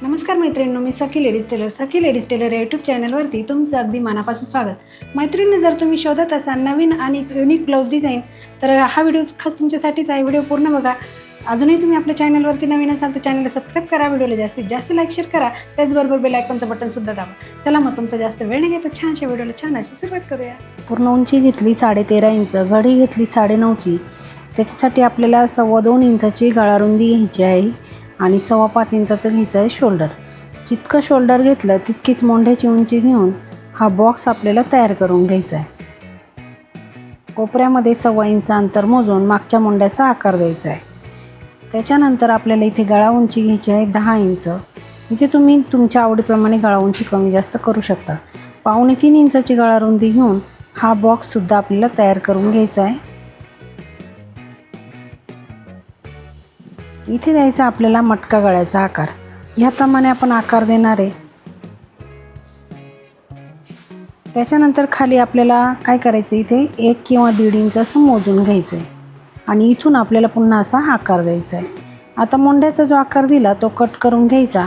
नमस्कार मैत्रिणींनो, मी सखी ladies tailor या यूट्यूब चॅनलवरती तुमचं अगदी मनापासून स्वागत. मैत्रिणींनो, जर तुम्ही शोधत असाल नवीन आणि युनिक ब्लाऊज डिझाईन तर हा व्हिडिओ खास तुमच्यासाठीच आहे. व्हिडिओ पूर्ण बघा. अजूनही तुम्ही आपल्या चॅनलवरती नवीन असाल तर चॅनलला सबस्क्राईब करा, व्हिडिओला जास्तीत जास्त लाईक शेअर करा, त्याचबरोबर बेल आयकॉनचं बटनसुद्धा दाबा. चला मग तुमचा जास्त वेळ नाही घेता छानशा व्हिडिओला छान अशी सुरुवात करूया. पूर्ण उंची घेतली 13.5 इंच, घडी घेतली 9.5ची. त्याच्यासाठी आपल्याला 2.25 इंचाची गळारुंदी घ्यायची आहे आणि 5.25 इंचाचं घ्यायचं आहे शोल्डर. जितकं शोल्डर घेतलं तितकीच मोंढ्याची उंची घेऊन हा बॉक्स आपल्याला तयार करून घ्यायचा आहे. कोपऱ्यामध्ये 1.25 इंच अंतर मोजून मागच्या मोंढ्याचा आकार द्यायचा आहे. त्याच्यानंतर आपल्याला इथे गळा उंची घ्यायची आहे 10 इंच. इथे तुम्ही तुमच्या आवडीप्रमाणे गळा उंची कमी जास्त करू शकता. 2.25 इंचाची गळारुंदी घेऊन हा बॉक्ससुद्धा आपल्याला तयार करून घ्यायचा आहे. इथे द्यायचा आपल्याला मटका गळ्याचा आकार. ह्याप्रमाणे आपण आकार देणार आहे. त्याच्यानंतर खाली आपल्याला काय करायचं, इथे 1 किंवा 1.5 इंच असं मोजून घ्यायचं आहे आणि इथून आपल्याला पुन्हा असा आकार द्यायचा आहे. आता मोंढ्याचा जो आकार दिला तो कट करून घ्यायचा.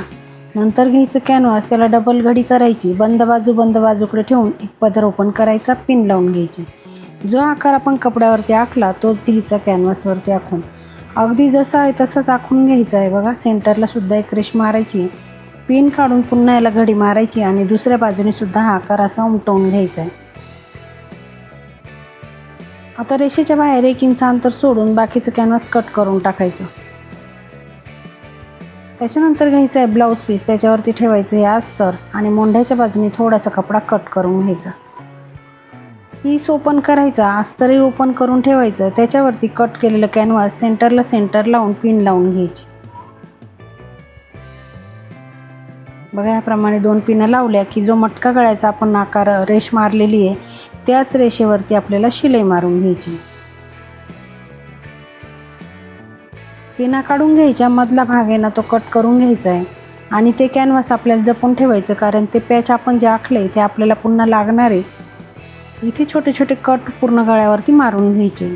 नंतर घ्यायचं कॅनव्हास, त्याला डबल घडी करायची, बंद बाजूकडे ठेवून एक पदर ओपन करायचा, पिन लावून घ्यायची. जो आकार आपण कपड्यावरती आखला तोच घ्यायचा कॅनव्हासवरती आखून. अगदी जसं आहे तसंच आखून घ्यायचं आहे. बघा, सेंटरला सुद्धा एक रेष मारायची, पिन काढून पुन्हा याला घडी मारायची आणि दुसऱ्या बाजूने सुद्धा हा आकार असा उमटवून घ्यायचा आहे. आता रेषेच्या बाहेर 1 इंच अंतर सोडून बाकीचं कॅनव्हास कट करून टाकायचं. त्याच्यानंतर घ्यायचं आहे ब्लाऊज पीस, त्याच्यावरती ठेवायचं हे अस्तर आणि मोंढ्याच्या बाजूने थोडासा कपडा कट करून घ्यायचा. पीस ओपन करायचा, अस्तरही ओपन करून ठेवायचं. त्याच्यावरती कट केलेलं कॅनव्हास सेंटर लावून पिन लावून घ्यायची. बघा, याप्रमाणे 2 पिनं लावल्या की जो मटका गळ्याचा आपण आकार रेष मारलेली आहे त्याच रेषेवरती आपल्याला शिलाई मारून घ्यायची. पिना काढून घ्यायच्या, मधला भाग आहे ना तो कट करून घ्यायचा आहे आणि ते कॅनव्हास आपल्याला जपून ठेवायचं, कारण ते पॅच आपण जे आखले ते आपल्याला पुन्हा लागणार आहे. इथे छोटे छोटे कट पूर्ण गळ्यावरती मारून घ्यायचे.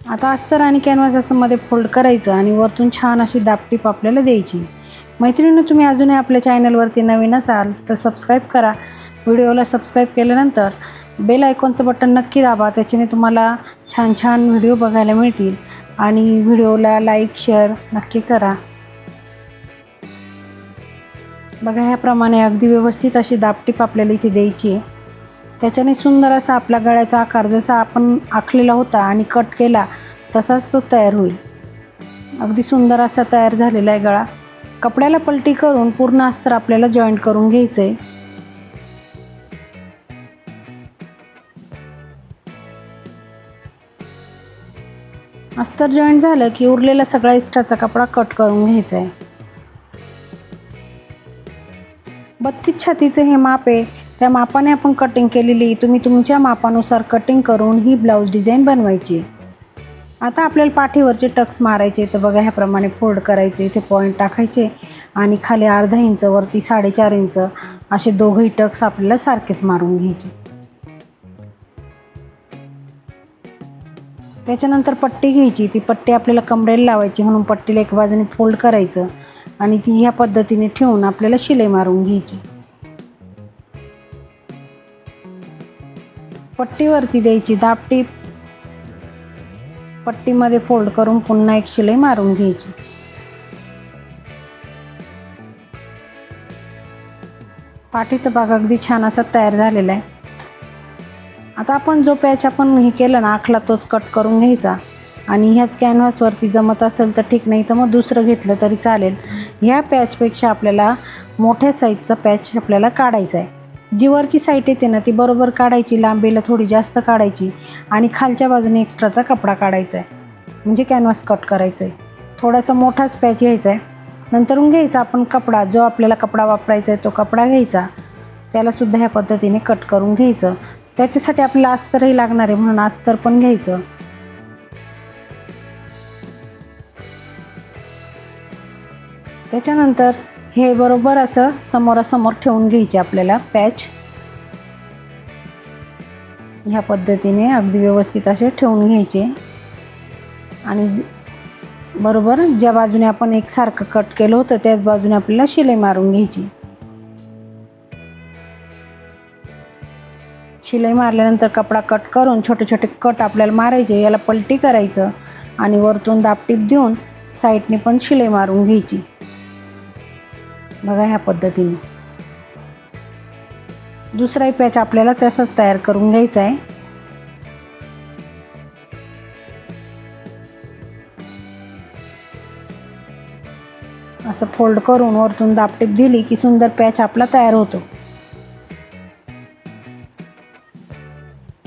आता अस्तर आणि कॅनव्हास असं मध्ये फोल्ड करायचं आणि वरतून छान अशी दाबटीप आपल्याला द्यायची. मैत्रिणींनो, तुम्ही अजूनही आपल्या चॅनलवरती नवीन असाल तर सबस्क्राईब करा. व्हिडिओला सबस्क्राईब केल्यानंतर बेल आयकॉनचं बटन नक्की दाबा, त्याच्याने तुम्हाला छान छान व्हिडिओ बघायला मिळतील. आणि व्हिडिओला लाईक शेअर नक्की करा. बघा, ह्याप्रमाणे अगदी व्यवस्थित अशी दाबटीप आपल्याला इथे द्यायची आहे. त्याच्याने सुंदर असा आपला गळ्याचा आकार जसा आपण आखलेला होता आणि कट केला तसाच तो तयार होईल. अगदी सुंदर असा तयार झालेला आहे गळा. कपड्याला पलटी करून पूर्ण अस्तर आपल्याला जॉईंट करून घ्यायचं आहे. अस्तर जॉईंट झालं की उरलेला सगळा एक्स्ट्राचा कपडा कट करून घ्यायचा आहे. 32 छातीचं हे माप आहे, त्या मापाने आपण कटिंग केलेली. तुम्ही तुमच्या मापानुसार कटिंग करून ही ब्लाऊज डिझाईन बनवायची. आता आपल्याला पाठीवरचे टक्स मारायचे. तर बघा, ह्याप्रमाणे फोल्ड करायचे, इथे पॉईंट टाकायचे आणि खाली अर्धा इंच वरती 4.5 इंच असे दोघंही टक्स आपल्याला सारखेच मारून घ्यायचे. त्याच्यानंतर पट्टी घ्यायची. ती पट्टी आपल्याला कमरेला लावायची, म्हणून पट्टीला एक बाजूने फोल्ड करायचं आणि ती ह्या पद्धतीने ठेवून आपल्याला शिलाई मारून घ्यायची. पट्टीवरती द्यायची दाबटीप, पट्टीमध्ये फोल्ड करून पुन्हा एक शिलाई मारून घ्यायची. पाठीचा भाग अगदी छान असा तयार झालेला आहे. आता आपण जो पॅच आपण हे केलं ना आखला तोच कट करून घ्यायचा आणि ह्याच कॅनव्हासवरती जमत असेल तर ठीक, नाही तर मग दुसरं घेतलं तरी चालेल. ह्या पॅचपेक्षा आपल्याला मोठ्या साईजचा पॅच आपल्याला काढायचा आहे. जी वरची साईड येते ना ती बरोबर काढायची, लांबीला थोडी जास्त काढायची आणि खालच्या बाजूने एक्स्ट्राचा कपडा काढायचा आहे, म्हणजे कॅनव्हास कट करायचं आहे. थोडासा मोठाच पॅच घ्यायचा आहे. नंतरून घ्यायचा आपण कपडा, जो आपल्याला कपडा वापरायचा आहे तो कपडा घ्यायचा, त्यालासुद्धा ह्या पद्धतीने कट करून घ्यायचं. त्याच्यासाठी आपल्याला अस्तरही लागणार आहे, म्हणून अस्तर पण घ्यायचं. त्याच्यानंतर हे बरोबर असं समोरासमोर ठेवून घ्यायचे आपल्याला पॅच. ह्या पद्धतीने अगदी व्यवस्थित असे ठेवून घ्यायचे आणि बरोबर ज्या बाजूने आपण एकसारखं कट केलं होतं त्याच बाजूने आपल्याला शिलाई मारून घ्यायची. शिलाई मारल्यानंतर कपडा कट करून छोटे छोटे कट आपल्याला मारायचे. याला पलटी करायचं आणि वरतून दाबटीप देऊन साईडने पण शिलाई मारून घ्यायची. बघा ह्या पद्धतीने. दुसराही पॅच आपल्याला तसाच तयार करून घ्यायचा आहे. असं फोल्ड करून वरतून दाबटीप दिली की सुंदर पॅच आपला तयार होतो.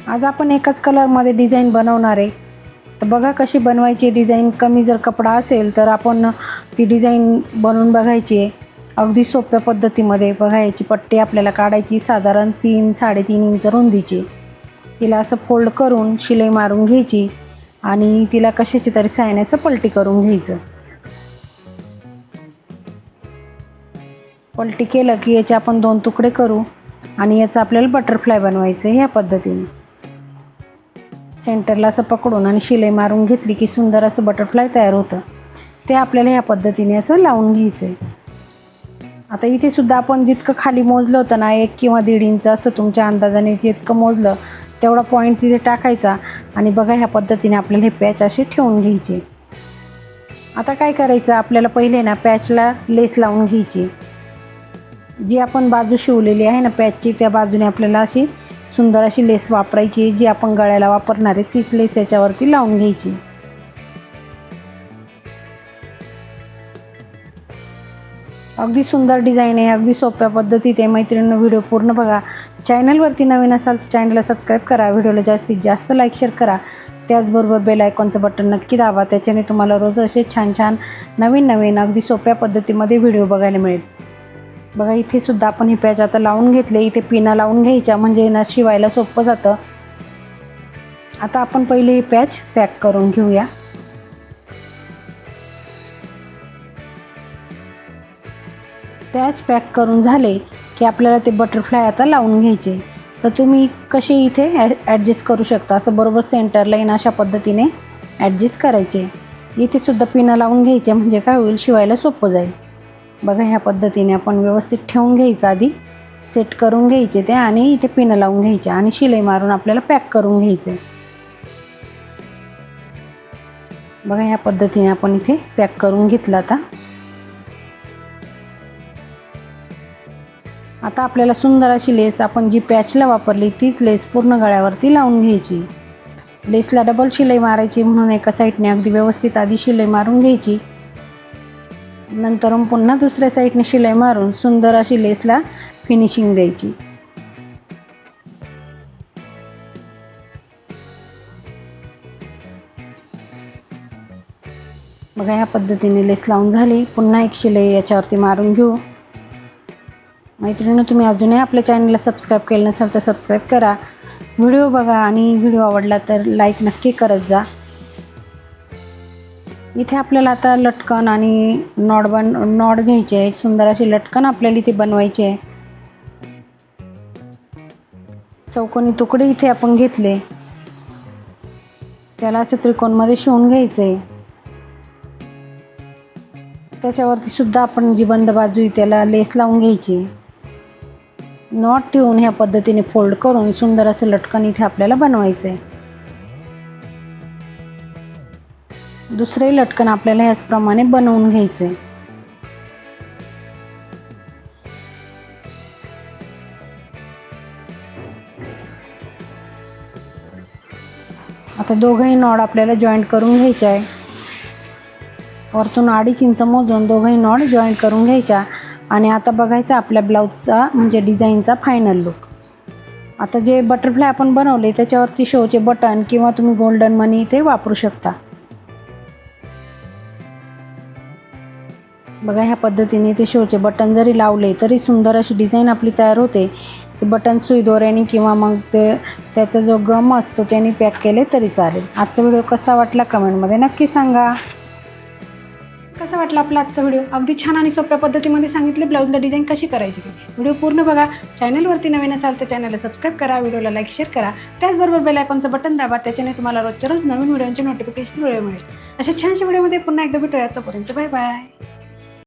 आज आपण एकाच कलरमध्ये डिझाईन बनवणार आहे. तर बघा कशी बनवायची डिझाईन. कमी जर कपडा असेल तर आपण ती डिझाईन बनवून बघायची आहे अगदी सोप्या पद्धतीमध्ये. बघा याची पट्टी आपल्याला काढायची साधारण 3-3.5 इंच रुंदीची. तिला असं फोल्ड करून शिलाई मारून घ्यायची आणि तिला कशाची तरी सायण्याचं पलटी करून घ्यायचं. पलटी केलं की याचे आपण 2 तुकडे करू आणि याचं आपल्याला बटरफ्लाय बनवायचं आहे. ह्या पद्धतीने सेंटरला असं पकडून आणि शिलाई मारून घेतली की सुंदर असं बटरफ्लाय तयार होतं. ते आपल्याला ह्या पद्धतीने असं लावून घ्यायचं आहे. आता इथे सुद्धा आपण जितकं खाली मोजलं होतं ना 1 किंवा 1.5 इंच असं तुमच्या अंदाजाने जितकं मोजलं तेवढा पॉईंट तिथे टाकायचा आणि बघा ह्या पद्धतीने आपल्याला हे पॅच असे ठेवून घ्यायचे. आता काय करायचं आपल्याला पहिले ना पॅचला लेस लावून घ्यायची. जी आपण बाजू शिवलेली आहे ना पॅचची त्या बाजूने आपल्याला अशी सुंदर अशी लेस वापरायची. जी आपण गळ्याला वापरणार आहे तीच लेस याच्यावरती लावून घ्यायची. अगदी सुंदर डिझाईन आहे. अगदी सोप्या पद्धतीत आहे. मैत्रिणींनो व्हिडिओ पूर्ण बघा. चॅनलवरती नवीन असाल तर चॅनलला सबस्क्राईब करा. व्हिडिओला जास्तीत जास्त लाईक शेअर करा. त्याचबरोबर बेल आयकॉनचं बटन नक्की दाबा. त्याच्याने तुम्हाला रोज असे छान छान नवीन अगदी सोप्या पद्धतीमध्ये व्हिडिओ बघायला मिळेल. बघा इथे सुद्धा आपण हे पॅच आता लावून घेतले. इथे पिना लावून घ्यायच्या म्हणजे ना शिवायला सोपं जातं. आता आपण पहिले हे पॅच पॅक करून घेऊया. पॅच पॅक करून झाले की आपल्याला ते बटरफ्लाय आता लावून घ्यायचे. तर तुम्ही कसे इथे ॲडजस्ट करू शकता. असं बरोबर सेंटर लाईन अशा पद्धतीने ॲडजस्ट करायचे. इथे सुद्धा पिना लावून घ्यायचे म्हणजे काय होईल शिवायला सोपं जाईल. बघा ह्या पद्धतीने आपण व्यवस्थित ठेवून घ्यायचं. आधी सेट करून घ्यायचे ते आणि इथे पिनं लावून घ्यायचे आणि शिलाई मारून आपल्याला पॅक करून घ्यायचे. बघा ह्या पद्धतीने आपण इथे पॅक करून घेतलं. आता आपल्याला सुंदर अशी लेस आपण जी पॅचला वापरली तीच लेस पूर्ण गळ्यावरती लावून घ्यायची. लेसला डबल शिलाई मारायची म्हणून एका साईडने अगदी व्यवस्थित आधी शिलाई मारून घ्यायची. नंतर पुन्हा दुसऱ्या साईडने शिलाई मारून सुंदर अशी लेसला फिनिशिंग द्यायची. बघा ह्या पद्धतीने लेस लावून झाली. पुन्हा एक शिलाई याच्यावरती मारून घेऊ. मैत्रिणींनो तुम्ही अजूनही आपल्या चॅनलला सबस्क्राईब केलं नसेल तर सबस्क्राईब करा. व्हिडिओ बघा आणि व्हिडिओ आवडला तर लाईक नक्की करत जा. इथे आपल्याला आता लटकन आणि नॉड घ्यायचे आहे. सुंदर अशी लटकन आपल्याला इथे बनवायचे आहे. चौकोनी तुकडे इथे आपण घेतले. त्याला असं त्रिकोणमध्ये शिवून घ्यायचं आहे. त्याच्यावरती सुद्धा आपण जी बंद बाजू आहे त्याला लेस लावून घ्यायची. नॉट ठेवून ह्या पद्धतीने फोल्ड करून सुंदर असं लटकन इथे आपल्याला बनवायचं आहे. दुसरे लटकन आपल्याला ह्याचप्रमाणे बनवून घ्यायचं आहे. आता दोघंही नॉड आपल्याला जॉईंट करून घ्यायचे आहे. वरतून 2.5 इंच मोजून दोघंही नॉड जॉईंट करून घ्यायच्या. आणि आता बघायचा आपल्या ब्लाऊजचा म्हणजे डिझाईनचा फायनल लुक. आता जे बटरफ्लाय आपण बनवले त्याच्यावरती शोचे बटन किंवा तुम्ही गोल्डन मनी इथे वापरू शकता. बघा ह्या पद्धतीने ते शोचे बटन जरी लावले तरी सुंदर अशी डिझाईन आपली तयार होते. ते बटन सुई दोऱ्याने किंवा मग ते त्याचा जो गम असतो त्याने पॅक केले तरी चालेल. आजचा व्हिडिओ कसा वाटला कमेंटमध्ये नक्की सांगा. कसा वाटला आपला आजचा व्हिडिओ? अगदी छान आणि सोप्या पद्धतीमध्ये सांगितले ब्लाऊजला डिझाईन कशी करायची ती. व्हिडिओ पूर्ण बघा. चॅनलवरती नवीन असाल तर चॅनलला सबस्क्राईब करा, व्हिडिओला लाईक शेअर करा. त्याचबरोबर बेल आयकॉनचं बटन दाबा, त्याच्याने तुम्हाला रोजच्या रोज नवीन व्हिडिओचे नोटिफिकेशन मिळेल. अशा छानशा व्हिडिओमध्ये पुन्हा एकदा भेटूया. तोपर्यंत बाय बाय.